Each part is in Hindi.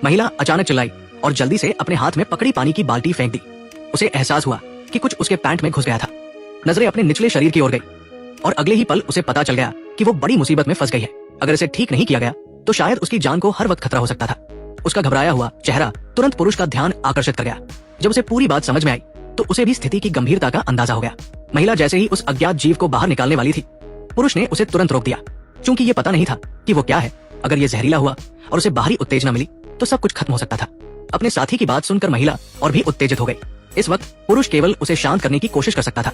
महिला अचानक चिल्लाई और जल्दी से अपने हाथ में पकड़ी पानी की बाल्टी फेंक दी। उसे एहसास हुआ कि कुछ उसके पैंट में घुस गया था। नजरें अपने निचले शरीर की ओर गई और अगले ही पल उसे पता चल गया कि वो बड़ी मुसीबत में फंस गई है। अगर इसे ठीक नहीं किया गया तो शायद उसकी जान को हर वक्त खतरा हो सकता था। उसका घबराया हुआ चेहरा तुरंत पुरुष का ध्यान आकर्षित कर गया। जब उसे पूरी बात समझ में आई तो उसे भी स्थिति की गंभीरता का अंदाजा हो गया। महिला जैसे ही उस अज्ञात जीव को बाहर निकालने वाली थी, पुरुष ने उसे तुरंत रोक दिया, क्योंकि ये पता नहीं था कि वो क्या है। अगर ये जहरीला हुआ और उसे बाहरी उत्तेजना मिली तो सब कुछ खत्म हो सकता था। अपने साथी की बात सुनकर महिला और भी उत्तेजित हो गई। इस वक्त पुरुष केवल उसे शांत करने की कोशिश कर सकता था।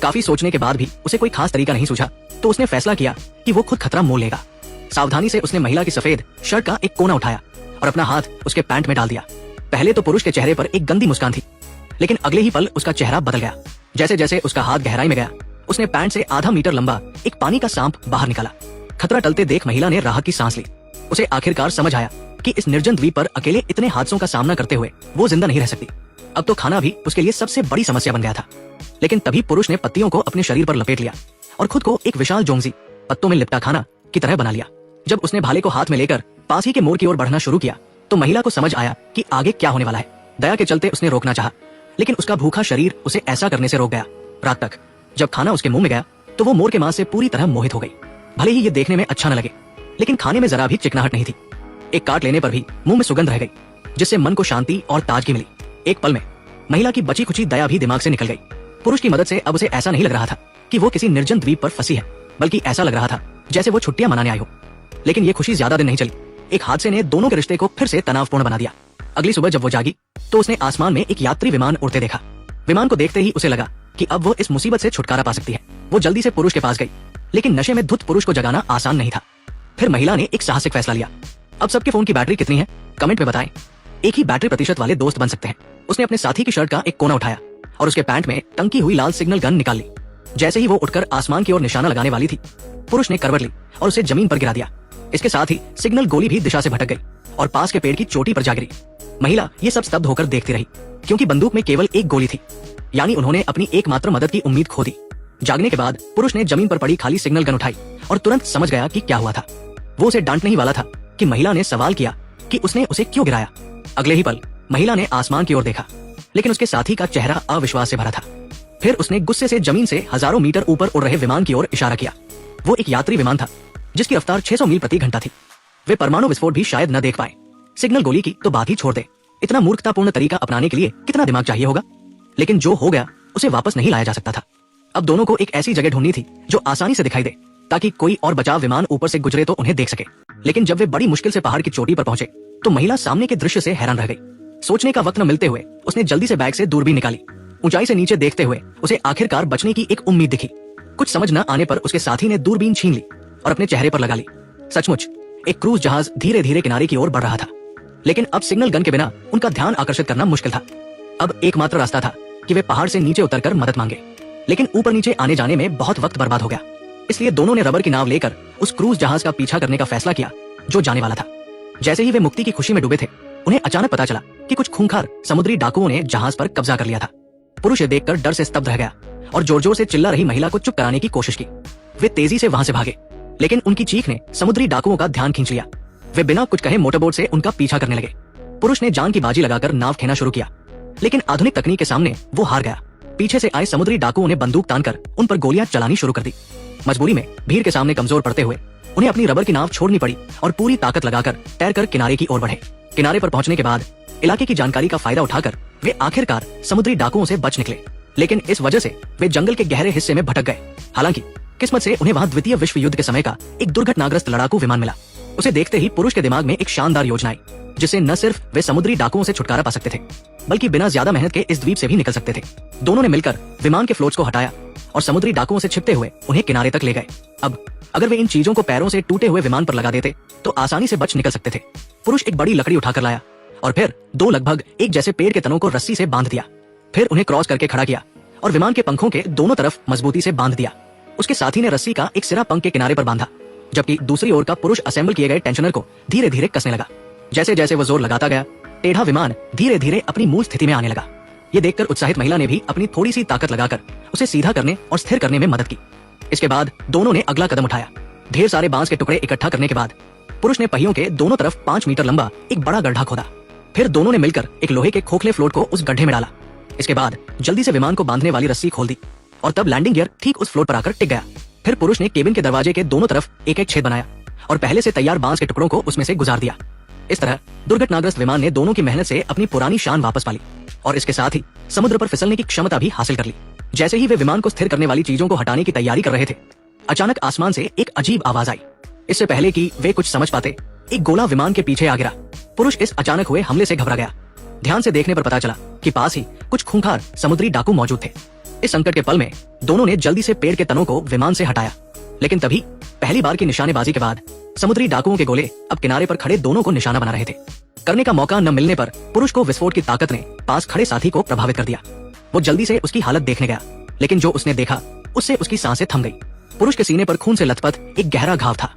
काफी सोचने के बाद भी उसे कोई खास तरीका नहीं सूझा तो उसने फैसला किया कि वो खुद खतरा मोल लेगा। सावधानी से उसने महिला की सफेद शर्ट का एक कोना उठाया और अपना हाथ उसके पैंट में डाल दिया। पहले तो पुरुष के चेहरे पर एक गंदी मुस्कान थी, लेकिन अगले ही पल उसका चेहरा बदल गया। जैसे जैसे उसका हाथ गहराई में गया, उसने पैंट से आधा मीटर लंबा एक पानी का सांप बाहर निकाला। खतरा टलते देख महिला ने राहत की सांस ली। उसे आखिरकार समझ आया कि इस निर्जन द्वीप पर अकेले इतने हादसों का सामना करते हुए वो जिंदा नहीं रह सकती। अब तो खाना भी उसके लिए सबसे बड़ी समस्या बन गया था। लेकिन तभी पुरुष ने पत्तियों को अपने शरीर पर लपेट लिया और खुद को एक विशाल जोंगजी पत्तों में लिपटा खाना की तरह बना लिया। जब उसने भाले को हाथ में लेकर पास ही के मोड़ की ओर बढ़ना शुरू किया तो महिला को समझ आया कि आगे क्या होने वाला है। दया के चलते उसने रोकना चाहा, लेकिन उसका भूखा शरीर उसे ऐसा करने से रोक गया। रात तक जब खाना उसके मुंह में गया तो वो मोर के मांस से पूरी तरह मोहित हो गई। भले ही ये देखने में अच्छा न लगे, लेकिन खाने में जरा भी चिकनाहट नहीं थी। एक काट लेने पर भी मुंह में सुगंध रह गई, जिससे मन को शांति और ताजगी मिली। एक पल में महिला की बची खुची दया भी दिमाग से निकल गई। पुरुष की मदद से अब उसे ऐसा नहीं लग रहा था कि वो किसी निर्जन द्वीप पर फंसी है, बल्कि ऐसा लग रहा था जैसे वो छुट्टियां मनाने आई हो। लेकिन ये खुशी ज्यादा दिन नहीं चली। एक हादसे ने दोनों के रिश्ते को फिर से तनावपूर्ण बना दिया। अगली सुबह जब वो जागी तो उसने आसमान में एक यात्री विमान उड़ते देखा। विमान को देखते ही उसे लगा कि अब वो इस मुसीबत से छुटकारा पा सकती है। वो जल्दी से पुरुष के पास गई, लेकिन नशे में धुत पुरुष को जगाना आसान नहीं था। फिर महिला ने एक साहसिक फैसला लिया। अब सबके फोन की बैटरी कितनी है कमेंट में बताएं। एक ही बैटरी प्रतिशत वाले दोस्त बन सकते हैं। उसने अपने साथी की शर्ट का एक कोना उठाया और उसके पैंट में टंकी हुई लाल सिग्नल गन निकाल ली। जैसे ही वो उठकर आसमान की ओर निशाना लगाने वाली थी, पुरुष ने करवट ली और उसे जमीन पर गिरा दिया। इसके साथ ही सिग्नल गोली भी दिशा से भटक गई और पास के पेड़ की चोटी पर जा गिरी। महिला ये सब स्तब्ध होकर देखती रही, क्योंकि बंदूक में केवल एक गोली थी। यानी उन्होंने अपनी एकमात्र मदद की उम्मीद खो दी। जागने के बाद पुरुष ने जमीन पर पड़ी खाली सिग्नल गन उठाई और तुरंत समझ गया कि क्या हुआ था। वो उसे डांटने ही वाला था कि महिला ने सवाल किया कि उसने उसे क्यों गिराया। अगले ही पल महिला ने आसमान की ओर देखा, लेकिन उसके साथी का चेहरा अविश्वास से भरा था। फिर उसने गुस्से से जमीन से हजारों मीटर ऊपर उड़ रहे विमान की ओर इशारा किया। वो एक यात्री विमान था जिसकी रफ्तार 600 मील प्रति घंटा थी। वे परमाणु विस्फोट भी शायद न देख पाए। सिग्नल गोली की तो बात ही छोड़ दे। इतना मूर्खतापूर्ण तरीका अपनाने के लिए कितना दिमाग चाहिए होगा। लेकिन जो हो गया उसे वापस नहीं लाया जा सकता था। अब दोनों को एक ऐसी जगह ढूंढनी थी जो आसानी से दिखाई दे, ताकि कोई और बचाव विमान ऊपर से गुजरे तो उन्हें देख सके। लेकिन जब वे बड़ी मुश्किल से पहाड़ की चोटी पर पहुंचे तो महिला सामने के दृश्य से हैरान रह गई। सोचने का वक्त न मिलते हुए उसने जल्दी से बैग से दूरबीन निकाली। ऊंचाई से नीचे देखते हुए उसे आखिरकार बचने की एक उम्मीद दिखी। कुछ समझ न आने पर उसके साथी ने दूरबीन छीन ली और अपने चेहरे पर लगा ली। सचमुच एक क्रूज जहाज धीरे धीरे किनारे की ओर बढ़ रहा था, लेकिन अब सिग्नल गन के बिना उनका ध्यान आकर्षित करना मुश्किल था। अब एकमात्र रास्ता था कि वे पहाड़ से नीचे उतरकर मदद मांगे, लेकिन ऊपर नीचे आने जाने में बहुत वक्त बर्बाद हो गया। इसलिए दोनों ने रबर की नाव लेकर उस क्रूज जहाज का पीछा करने का फैसला किया जो जाने वाला था। जैसे ही वे मुक्ति की खुशी में डूबे थे, उन्हें अचानक पता चला कि कुछ खूंखार समुद्री डाकुओं ने जहाज पर कब्जा कर लिया था। पुरुष ये देखकर डर से स्तब्ध रह गया और जोर जोर से चिल्ला रही महिला को चुप कराने की कोशिश की। वे तेजी से वहां से भागे, लेकिन उनकी चीख ने समुद्री डाकुओं का ध्यान खींच लिया। वे बिना कुछ कहे मोटरबोट से उनका पीछा करने लगे। पुरुष ने जान की बाजी लगाकर नाव खेना शुरू किया, लेकिन आधुनिक तकनीक के सामने वो हार गया। पीछे से आए समुद्री डाकुओं ने बंदूक तानकर उन पर गोलियां चलानी शुरू कर दी। मजबूरी में भीड़ के सामने कमजोर पड़ते हुए उन्हें अपनी रबर की नाव छोड़नी पड़ी और पूरी ताकत लगाकर तैरकर किनारे की ओर बढ़े। किनारे पर पहुंचने के बाद इलाके की जानकारी का फायदा उठाकर वे आखिरकार समुद्री डाकुओं से बच निकले, लेकिन इस वजह से वे जंगल के गहरे हिस्से में भटक गए। हालांकि किस्मत से उन्हें वहां द्वितीय विश्व युद्ध के समय का एक दुर्घटनाग्रस्त लड़ाकू विमान मिला। उसे देखते ही पुरुष के दिमाग में एक शानदार योजना आई, जिससे न सिर्फ वे समुद्री डाकुओं से छुटकारा पा सकते थे, बल्कि बिना ज्यादा मेहनत के इस द्वीप से भी निकल सकते थे। दोनों ने मिलकर विमान के फ्लोट्स को हटाया और समुद्री डाकुओं से छिपते हुए उन्हें किनारे तक ले गए। अब अगर वे इन चीजों को पैरों से टूटे हुए विमान पर लगा देते तो आसानी से बच निकल सकते थे। पुरुष एक बड़ी लकड़ी उठाकर लाया और फिर दो लगभग एक जैसे पेड़ के तनों को रस्सी से बांध दिया। फिर उन्हें क्रॉस करके खड़ा किया और विमान के पंखों के दोनों तरफ मजबूती से बांध दिया। उसके साथी ने रस्सी का एक सिरा पंख के किनारे पर बांधा, जबकि दूसरी ओर का पुरुष असेंबल किए गए टेंशनर को धीरे धीरे कसने लगा। जैसे जैसे वो जोर लगाता गया, टेढ़ा विमान धीरे धीरे अपनी मूल स्थिति में आने लगा। ये देखकर उत्साहित महिला ने भी अपनी थोड़ी सी ताकत लगाकर उसे सीधा करने और स्थिर करने में मदद की। इसके बाद दोनों ने अगला कदम उठाया। ढेर सारे बांस के टुकड़े इकट्ठा करने के बाद पुरुष ने पहियों के दोनों तरफ 5 मीटर लंबा एक बड़ा गड्ढा खोदा। फिर दोनों ने मिलकर एक लोहे के खोखले फ्लोट को उस गड्ढे में डाला। इसके बाद जल्दी से विमान को बांधने वाली रस्सी खोल दी और तब लैंडिंग गियर ठीक उस फ्लोट पर आकर टिक गया। फिर पुरुष ने केबिन के दरवाजे के दोनों तरफ एक एक छेद बनाया और पहले से तैयार बांस के टुकड़ों को उसमें से गुजार दिया। इस तरह दुर्घटनाग्रस्त विमान ने दोनों की मेहनत से अपनी पुरानी शान वापस पा ली और इसके साथ ही समुद्र पर फिसलने की क्षमता भी हासिल कर ली। जैसे ही वे विमान को स्थिर करने वाली चीजों को हटाने की तैयारी कर रहे थे, अचानक आसमान से एक अजीब आवाज आई। इससे पहले कि वे कुछ समझ पाते, एक गोला विमान के पीछे आ गिरा। पुरुष इस अचानक हुए हमले से घबरा गया। ध्यान से देखने पर पता चला कि पास ही कुछ खूंखार समुद्री डाकू मौजूद थे। इस संकट के पल में दोनों ने जल्दी से पेड़ के तनों को विमान से हटाया, लेकिन तभी पहली बार की निशानेबाजी के बाद समुद्री डाकुओं के गोले अब किनारे पर खड़े दोनों को निशाना बना रहे थे। करने का मौका न मिलने पर पुरुष को विस्फोट की ताकत ने पास खड़े साथी को प्रभावित कर दिया। वो जल्दी से उसकी हालत देखने गया, लेकिन जो उसने देखा उससे उसकी सांसें थम गई। पुरुष के सीने पर खून से लथपथ एक गहरा घाव था।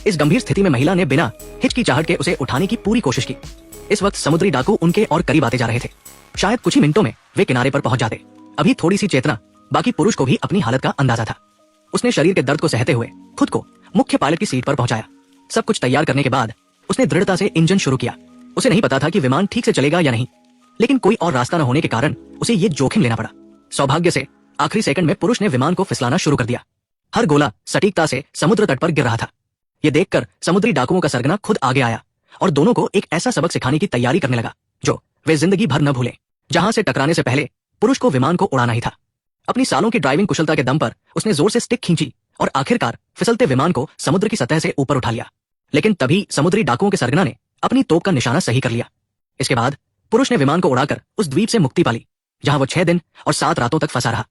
इस गंभीर स्थिति में महिला ने बिना हिचकिचाहट के उसे उठाने की पूरी कोशिश की। इस वक्त समुद्री डाकू उनके और करीब आते जा रहे थे। शायद कुछ ही मिनटों में वे किनारे पर पहुंच जाते। अभी थोड़ी सी चेतना बाकी पुरुष को भी अपनी हालत का अंदाजा था। उसने शरीर के दर्द को सहते हुए खुद को मुख्य पायलट की सीट पर पहुंचाया। सब कुछ तैयार करने के बाद उसने दृढ़ता से इंजन शुरू किया। उसे नहीं पता था कि विमान ठीक से चलेगा या नहीं, लेकिन कोई और रास्ता न होने के कारण उसे ये जोखिम लेना पड़ा। सौभाग्य से आखिरी सेकंड में पुरुष ने विमान को फिसलाना शुरू कर दिया। हर गोला सटीकता से समुद्र तट पर गिर रहा था। ये देखकर समुद्री डाकुओं का सरगना खुद आगे आया और दोनों को एक ऐसा सबक सिखाने की तैयारी करने लगा जो वे जिंदगी भर न भूलें। जहां से टकराने से पहले पुरुष को विमान को उड़ाना ही था। अपनी सालों की ड्राइविंग कुशलता के दम पर उसने जोर से स्टिक खींची और आखिरकार फिसलते विमान को समुद्र की सतह से ऊपर उठा लिया। लेकिन तभी समुद्री डाकुओं के सरगना ने अपनी तोप का निशाना सही कर लिया। इसके बाद पुरुष ने विमान को उड़ाकर उस द्वीप से मुक्ति पाली, जहां वो 6 दिन और 7 रातों तक फंसा रहा।